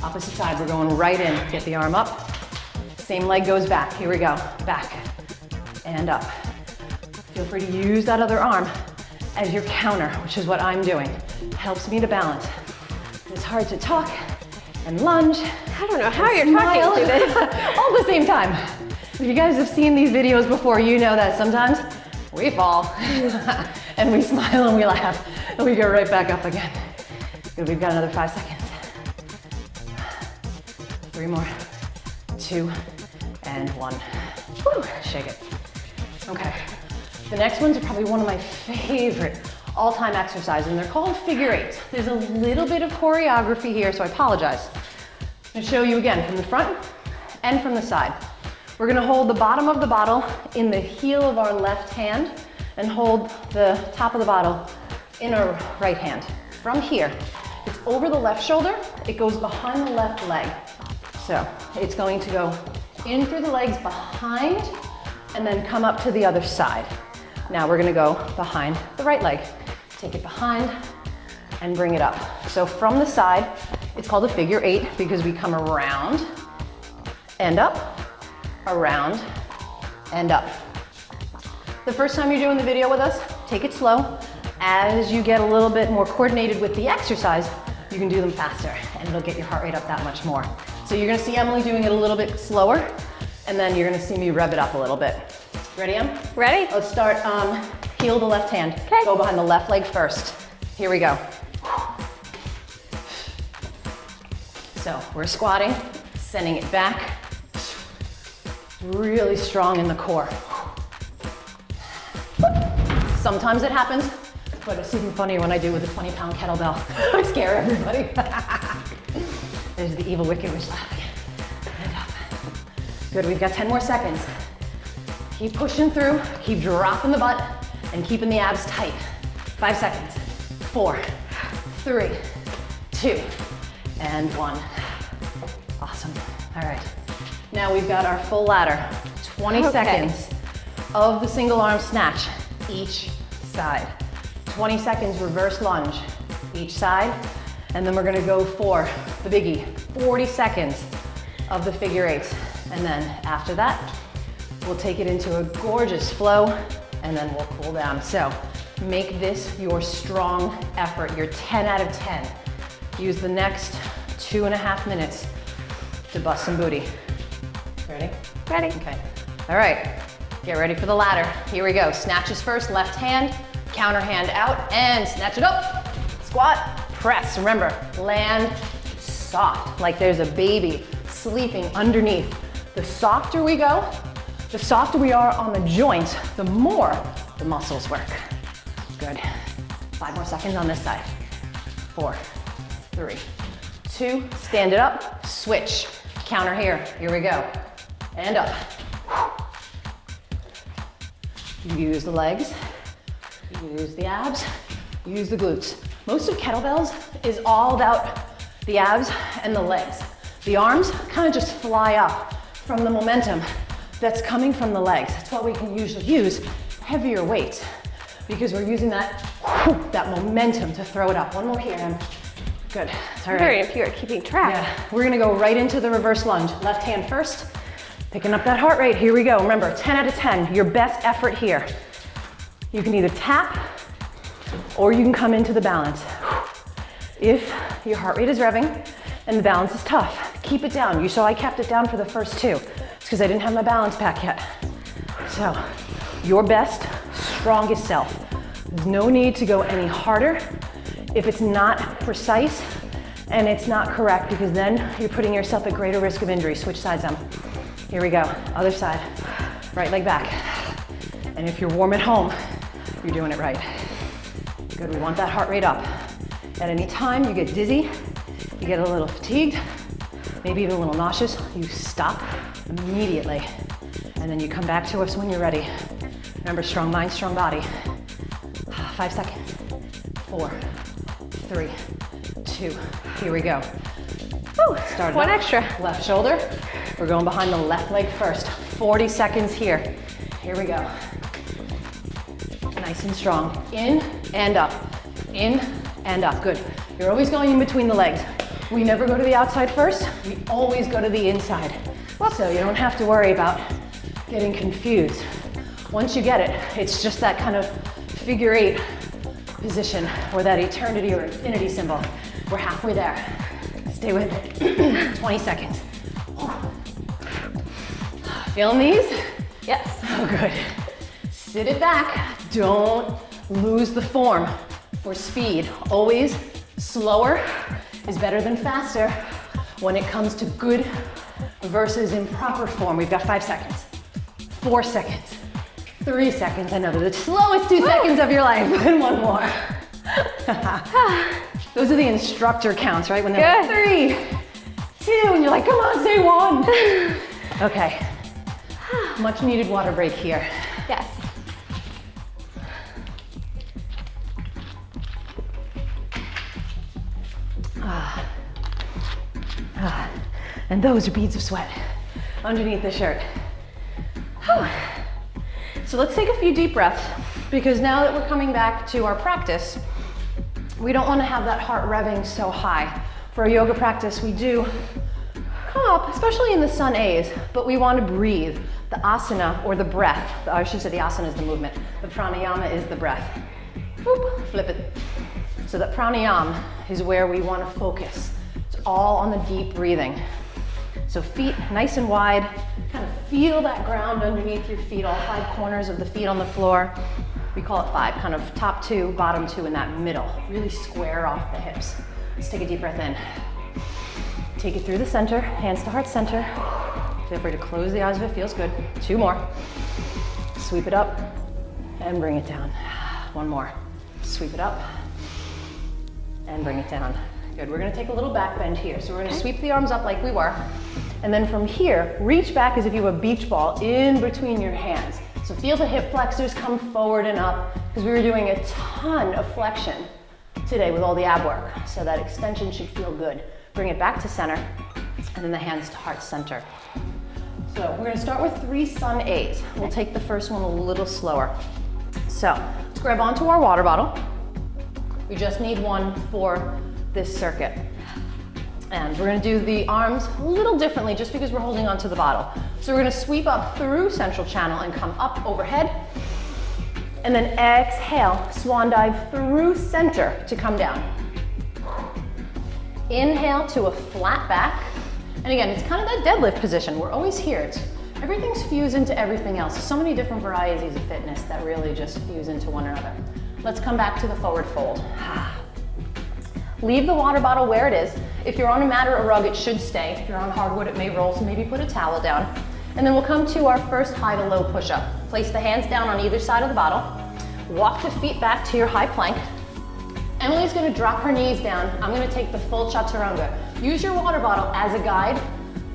Opposite side, we're going right in. Get the arm up. Same leg goes back. Here we go. Back and up. Feel free to use that other arm as your counter, which is what I'm doing. Helps me to balance. It's hard to talk and lunge. I don't know how you're talking through this. All at the same time. If you guys have seen these videos before, you know that sometimes we fall and we smile and we laugh and we go right back up again. Good, we've got another 5 seconds. 3 more. 2 and 1. Woo, shake it. Okay. The next ones are probably one of my favorite all-time exercises, and they're called figure eights. There's a little bit of choreography here, so I apologize. I'm gonna show you again from the front and from the side. We're gonna hold the bottom of the bottle in the heel of our left hand and hold the top of the bottle in our right hand. From here, it's over the left shoulder, it goes behind the left leg. So it's going to go in through the legs behind and then come up to the other side. Now we're gonna go behind the right leg. Take it behind and bring it up. So from the side, it's called a figure eight because we come around and up, around and up. The first time you're doing the video with us, take it slow. As you get a little bit more coordinated with the exercise, you can do them faster and it'll get your heart rate up that much more. So you're gonna see Emily doing it a little bit slower and then you're gonna see me rev it up a little bit. Ready, Em? Ready? Let's start heel to left hand. Okay. Go behind the left leg first. Here we go. So we're squatting, sending it back. Really strong in the core. Sometimes it happens, but it's even funnier when I do it with a 20-pound kettlebell. I scare everybody. There's the evil wicked witch laughing. And up. Good, we've got 10 more seconds. Keep pushing through, keep dropping the butt, and keeping the abs tight. 5 seconds. 4, 3, 2, and 1. Awesome. All right. Now we've got our full ladder. 20 seconds of the single arm snatch each side. 20 seconds reverse lunge each side. And then we're gonna go for the biggie, 40 seconds of the figure eights. And then after that, we'll take it into a gorgeous flow and then we'll cool down. So make this your strong effort, your 10 out of 10. Use the next 2.5 minutes to bust some booty. Ready? Ready. Okay. All right, get ready for the ladder. Here we go. Snatches first, left hand, counter hand out, and snatch it up. Squat, press. Remember, land soft, like there's a baby sleeping underneath. The softer we go, the softer we are on the joint, the more the muscles work. Good. 5 more seconds on this side. 4, 3, 2, stand it up, switch. Counter here, here we go. And up. Use the legs, use the abs, use the glutes. Most of kettlebells is all about the abs and the legs. The arms kind of just fly up from the momentum that's coming from the legs. That's why we can usually use heavier weights because we're using that momentum to throw it up. One more here, Em. Good. All right. Very if you're keeping track. Yeah, we're gonna go right into the reverse lunge. Left hand first, picking up that heart rate. Here we go. Remember, 10 out of 10, your best effort here. You can either tap or you can come into the balance. If your heart rate is revving and the balance is tough, keep it down. You saw I kept it down for the first two. It's because I didn't have my balance pack yet. So, your best, strongest self. There's no need to go any harder if it's not precise and it's not correct, because then you're putting yourself at greater risk of injury. Switch sides on. Here we go, other side. Right leg back. And if you're warm at home, you're doing it right. Good, we want that heart rate up. At any time you get dizzy, you get a little fatigued, maybe even a little nauseous, you stop immediately. And then you come back to us when you're ready. Remember, strong mind, strong body. 5 seconds. 4, 3, 2, here we go. Woo, start One up. extra. Left shoulder. We're going behind the left leg first. 40 seconds here. Here we go. Nice and strong. In and up. In and up. Good. You're always going in between the legs. We never go to the outside first. We always go to the inside. So you don't have to worry about getting confused. Once you get it, it's just that kind of figure 8 position, or that eternity or infinity symbol. We're halfway there. Stay with it. 20 seconds. Feeling these? Yes. Oh, good. Sit it back. Don't lose the form for speed. Always slower is better than faster when it comes to good versus improper form. We've got 5 seconds, 4 seconds, 3 seconds. I know they're the slowest 2 seconds of your life. And one more. Those are the instructor counts, right? When they're like 3, 2, and you're like, come on, say 1. Okay. Much needed water break here. Yes. And those are beads of sweat underneath the shirt. So let's take a few deep breaths, because now that we're coming back to our practice, we don't want to have that heart revving so high. For a yoga practice, we do come up, especially in the sun A's, but we want to breathe. The asana, or the breath, I should say the asana is the movement, the pranayama is the breath. Boop, flip it. So that pranayama is where we want to focus. It's all on the deep breathing. So feet nice and wide, kind of feel that ground underneath your feet, all 5 corners of the feet on the floor. We call it 5, kind of top 2, bottom 2 in that middle. Really square off the hips. Let's take a deep breath in. Take it through the center, hands to heart center. Feel free to close the eyes if it feels good. 2 more. Sweep it up and bring it down. 1 more. Sweep it up and bring it down. Good, we're gonna take a little back bend here. So we're gonna sweep the arms up like we were. And then from here, reach back as if you have a beach ball in between your hands. So feel the hip flexors come forward and up, because we were doing a ton of flexion today with all the ab work. So that extension should feel good. Bring it back to center, and then the hands to heart center. So we're gonna start with 3 sun A's. We'll take the first one a little slower. So let's grab onto our water bottle. We just need one for this circuit. And we're gonna do the arms a little differently just because we're holding onto the bottle. So we're gonna sweep up through central channel and come up overhead. And then exhale, swan dive through center to come down. Inhale to a flat back. And again, it's kind of that deadlift position. We're always here. Everything's fused into everything else. So many different varieties of fitness that really just fuse into one another. Let's come back to the forward fold. Leave the water bottle where it is. If you're on a mat or a rug, it should stay. If you're on hardwood, it may roll, so maybe put a towel down. And then we'll come to our first high to low push-up. Place the hands down on either side of the bottle. Walk the feet back to your high plank. Emily's gonna drop her knees down. I'm gonna take the full Chaturanga. Use your water bottle as a guide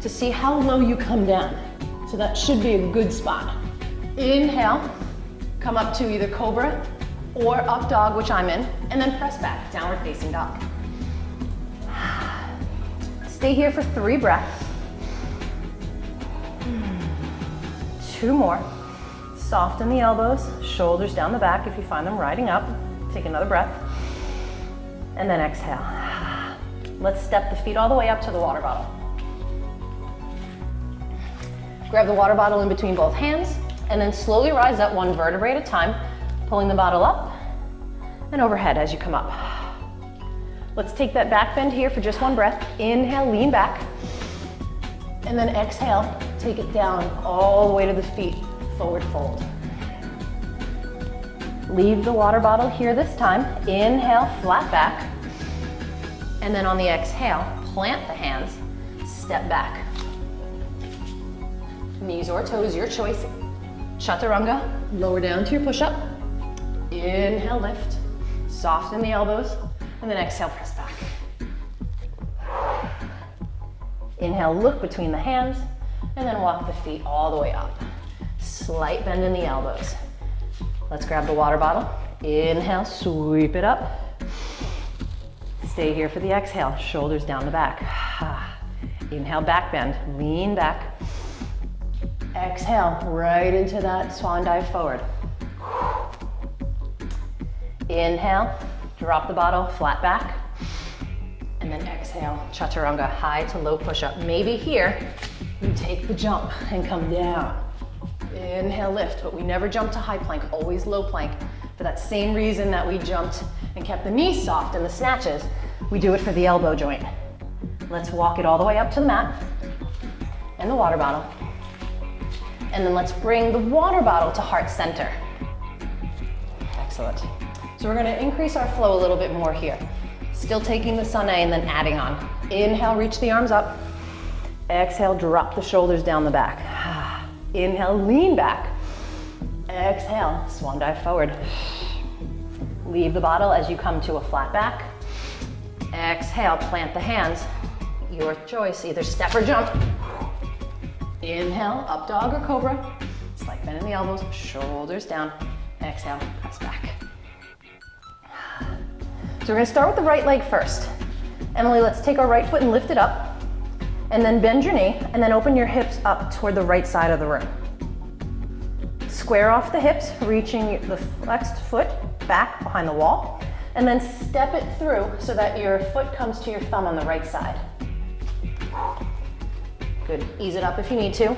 to see how low you come down. So that should be a good spot. Inhale, come up to either Cobra or Up Dog, which I'm in, and then press back, Downward Facing Dog. Stay here for 3 breaths. 2 more. Soften the elbows, shoulders down the back if you find them riding up. Take another breath. And then exhale. Let's step the feet all the way up to the water bottle. Grab the water bottle in between both hands, and then slowly rise up 1 vertebrae at a time, pulling the bottle up and overhead as you come up. Let's take that back bend here for just one breath. Inhale, lean back. And then exhale, take it down all the way to the feet, forward fold. Leave the water bottle here this time. Inhale, flat back. And then on the exhale, plant the hands, step back. Knees or toes, your choice. Chaturanga, lower down to your push-up. Inhale, lift. Soften the elbows. And then exhale, press back. Inhale, look between the hands. And then walk the feet all the way up. Slight bend in the elbows. Let's grab the water bottle. Inhale, sweep it up. Stay here for the exhale. Shoulders down the back. Inhale, back bend. Lean back. Exhale, right into that swan dive forward. Inhale, drop the bottle, flat back. And then exhale, chaturanga, high to low push-up. Maybe here, you take the jump and come down. Inhale, lift, but we never jump to high plank, always low plank. For that same reason that we jumped and kept the knees soft in the snatches, we do it for the elbow joint. Let's walk it all the way up to the mat and the water bottle. And then let's bring the water bottle to heart center. Excellent. So we're gonna increase our flow a little bit more here. Still taking the sun A and then adding on. Inhale, reach the arms up. Exhale, drop the shoulders down the back. Inhale, lean back. Exhale, swan dive forward. Leave the bottle as you come to a flat back. Exhale, plant the hands. Your choice, either step or jump. Inhale, up dog or cobra. Slight bend in the elbows, shoulders down. Exhale, press back. So we're gonna start with the right leg first. Emily, let's take our right foot and lift it up. And then bend your knee, and then open your hips up toward the right side of the room. Square off the hips, reaching the flexed foot back behind the wall. And then step it through so that your foot comes to your thumb on the right side. Good, ease it up if you need to.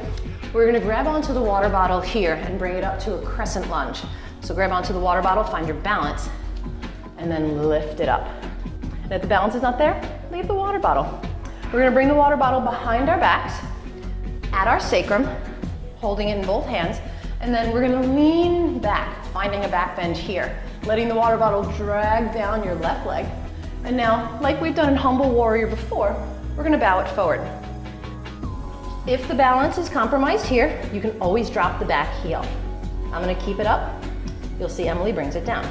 We're gonna grab onto the water bottle here and bring it up to a crescent lunge. So grab onto the water bottle, find your balance, and then lift it up. And if the balance is not there, leave the water bottle. We're gonna bring the water bottle behind our backs, at our sacrum, holding it in both hands, and then we're gonna lean back, finding a back bend here, letting the water bottle drag down your left leg. And now, like we've done in Humble Warrior before, we're gonna bow it forward. If the balance is compromised here, you can always drop the back heel. I'm gonna keep it up. You'll see Emily brings it down.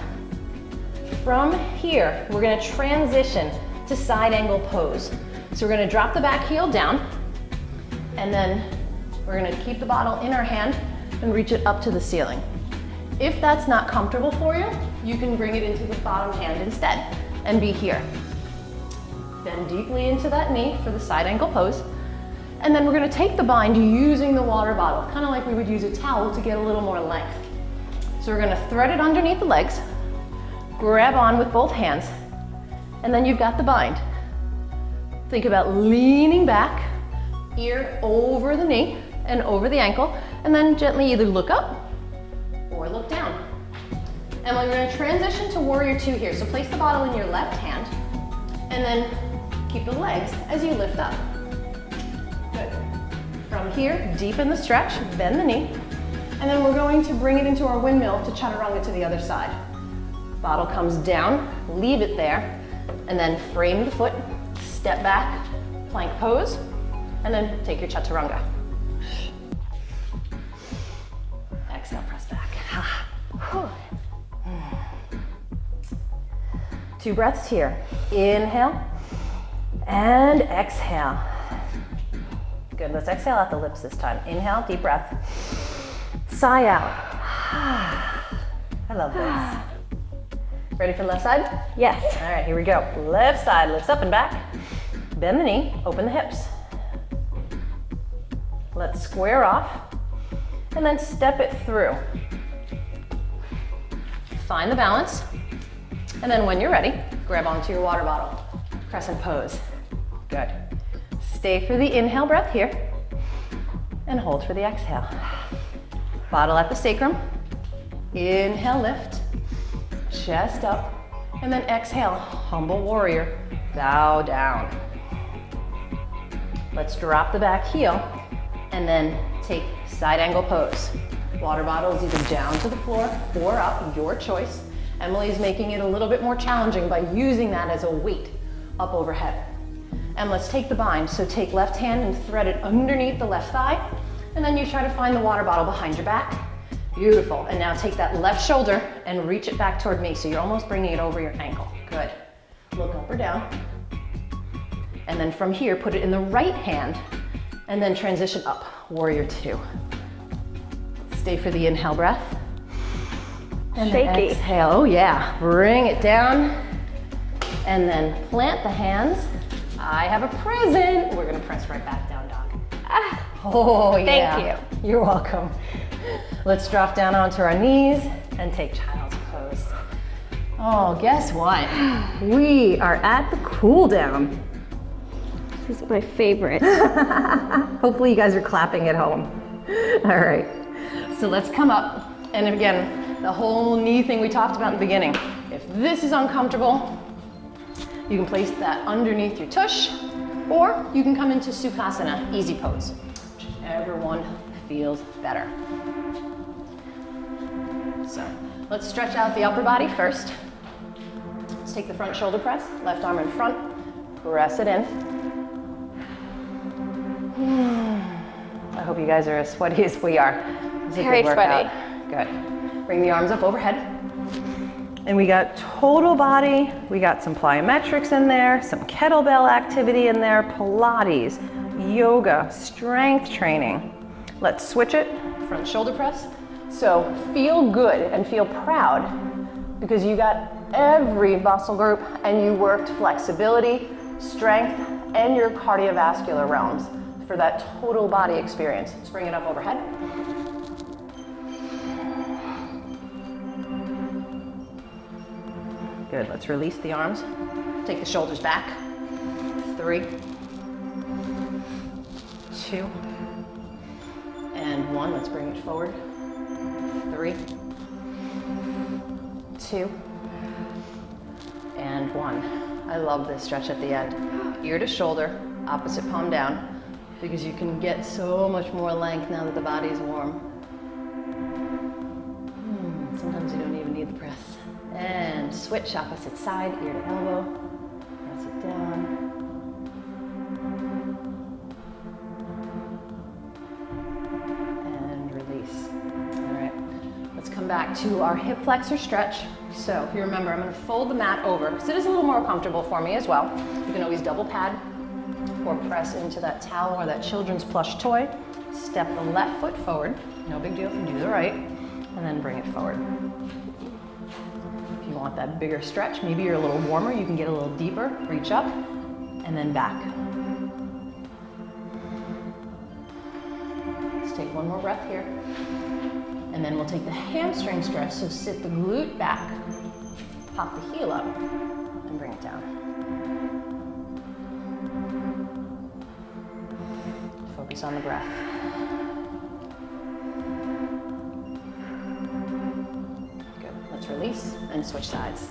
From here, we're gonna transition to side angle pose. So we're gonna drop the back heel down, and then we're gonna keep the bottle in our hand and reach it up to the ceiling. If that's not comfortable for you, you can bring it into the bottom hand instead and be here. Bend deeply into that knee for the side angle pose. And then we're gonna take the bind using the water bottle, kind of like we would use a towel to get a little more length. So we're gonna thread it underneath the legs, grab on with both hands, and then you've got the bind. Think about leaning back, ear over the knee and over the ankle, and then gently either look up or look down. And we're gonna transition to Warrior Two here. So place the bottle in your left hand, and then keep the legs as you lift up. Good. From here, deepen the stretch, bend the knee, and then we're going to bring it into our windmill to Chaturanga to the other side. Bottle comes down, leave it there, and then frame the foot, step back, plank pose, and then take your Chaturanga. Exhale, press back. 2 breaths here. Inhale and exhale. Good, let's exhale out the lips this time. Inhale, deep breath. Sigh out. I love this. Ready for the left side? Yes. All right, here we go. Left side, lifts up and back. Bend the knee, open the hips. Let's square off and then step it through. Find the balance. And then when you're ready, grab onto your water bottle. Crescent pose. Good. Stay for the inhale breath here and hold for the exhale. Bottle at the sacrum. Inhale, lift. Chest up. And then exhale, humble warrior, bow down. Let's drop the back heel and then take side angle pose. Water bottles either down to the floor or up, your choice. Emily's making it a little bit more challenging by using that as a weight up overhead. And let's take the bind. So take left hand and thread it underneath the left thigh, and then you try to find the water bottle behind your back. Beautiful. And now take that left shoulder and reach it back toward me. So you're almost bringing it over your ankle. Good. Look up or down. And then from here, put it in the right hand and then transition up, warrior two. Stay for the inhale breath. And then exhale, oh yeah. Bring it down and then plant the hands. I have a present. We're gonna press right back down, dog. Oh yeah. Thank you. You're welcome. Let's drop down onto our knees and take child's pose. Oh, guess what? We are at the cool down. This is my favorite. Hopefully you guys are clapping at home. All right, so let's come up. And again, the whole knee thing we talked about in the beginning. If this is uncomfortable, you can place that underneath your tush, or you can come into Sukhasana, easy pose. Whichever one feels better. So let's stretch out the upper body first. Let's take the front shoulder press, left arm in front, press it in. I hope you guys are as sweaty as we are. It's a Very good workout. sweaty. Good. Bring the arms up overhead. And we got total body, we got some plyometrics in there, some kettlebell activity in there, Pilates, yoga, strength training. Let's switch it, front shoulder press. So feel good and feel proud because you got every muscle group and you worked flexibility, strength, and your cardiovascular realms for that total body experience. Let's bring it up overhead. Good, let's release the arms. Take the shoulders back. 3, 2, and 1. Let's bring it forward. 3, 2, and 1. I love this stretch at the end. Ear to shoulder, opposite palm down, because you can get so much more length now that the body's warm. Sometimes you don't even need the press. And switch opposite side, ear to elbow. Press it down. And release. All right, let's come back to our hip flexor stretch. So if you remember, I'm gonna fold the mat over, so it is a little more comfortable for me as well. You can always double pad or press into that towel or that children's plush toy. Step the left foot forward. No big deal if you do the right. And then bring it forward. If you want that bigger stretch, maybe you're a little warmer, you can get a little deeper, reach up, and then back. Let's take one more breath here. And then we'll take the hamstring stretch, so sit the glute back, pop the heel up, and bring it down. Focus on the breath. Let's release and switch sides.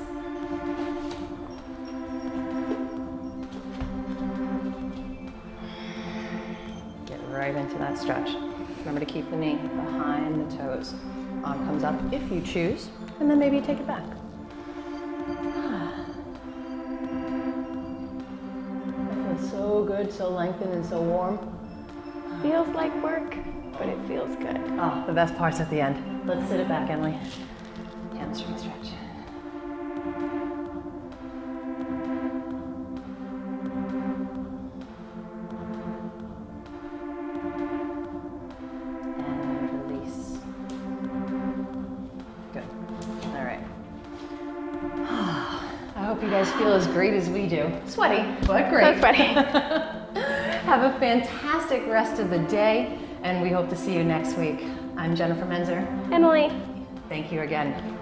Get right into that stretch. Remember to keep the knee behind the toes. Arm comes up if you choose, and then maybe you take it back. That feels so good, so lengthened and so warm. Feels like work, but it feels good. Oh, the best part's at the end. Let's sit it back, Emily. Hamstring stretch. And release. Good. All right. I hope you guys feel as great as we do. Sweaty, but great. So sweaty. Have a fantastic rest of the day, and we hope to see you next week. I'm Jennifer Menzer. Emily. Thank you again.